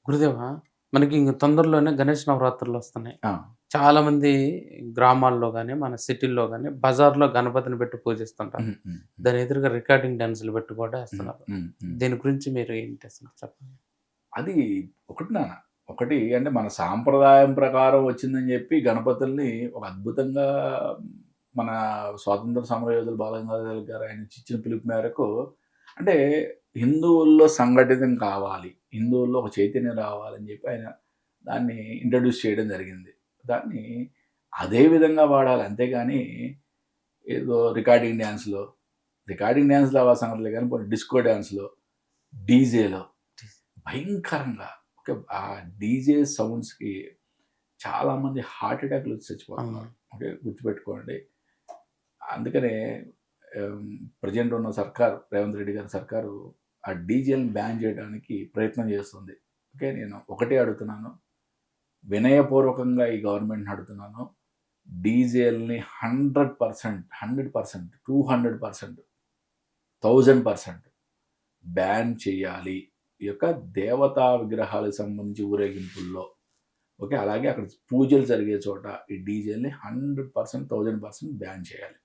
గురుదేవా, మనకి ఇంక తొందరలోనే గణేష్ నవరాత్రులు వస్తున్నాయి. ఆ! చాలామంది గ్రామాల్లో గాని, మన సిటీల్లో గాని, బజార్‌లో గణపతిని పెట్టి పూజిస్తుంటారు. హ్మ్. హ్మ్. హ్మ్. దాని ఎదురుగా రికార్డింగ్ డాన్సులు పెట్టి కూడా హ్మ్. ఏస్తున్నారు. హ్మ్. హ్మ్. దీని గురించి మీరు ఏంటి అసలు చెప్పండి? అది ఒకటి నాన్న. ఒకటి అంటే మన సాంప్రదాయం ప్రకారం వచ్చిందని జెప్పి గణపతుల్ని ఒక అద్భుతంగా మన స్వాతంత్ర సమరయోధులు బాలగంగాధర గారు ఆయనకి ఇచ్చిన పిలుపు మేరకు అంటే హిందువుల్లో సంఘటితం కావాలి. హిందువుల్లో ఒక చైతన్యం రావాలని జెప్పి ఆయన దాన్ని ఇంట్రొడ్యూస్ చేయడం జరిగింది. దాన్ని అదే విధంగా వాడాలి. అంతేగాని ఏదో రికార్డింగ్ డాన్స్‌లో ఆ సంగతులే గాని పోనీ డిస్కో డాన్స్‌లో, డీజేలో భయంకరంగా ఓకే. ఆ డీజే సౌండ్స్‌కి చాలామంది హార్ట్ అటాక్‌లు వచ్చి అవును. చచ్చిపోతున్నారు. ఓకే. గుర్తుపెట్టుకోండి. అందుకనే ఆహ్, ప్రెజెంట్ ఉన్న సర్కార్ రేవంత్ రెడ్డి గారి సర్కారు ఆ డీజేలను బ్యాన్ చేయడానికి ప్రయత్నం చేస్తుంది. ఓకే. నేను ఒకటే అడుగుతున్నాను. వినయపూర్వకంగా ఈ గవర్నమెంట్‌ని అడుగుతున్నాను. డీజేలని 100%, 100%, 200%, 1000% బ్యాన్ చేయాలి. ఈ యొక్క దేవతా విగ్రహాలకు సంబంధించి ఊరేగింపుల్లో. ఓకే. అలాగే అక్కడ పూజలు జరిగే చోట ఈ డీజేలని 100%, 1000% బ్యాన్ చేయాలి.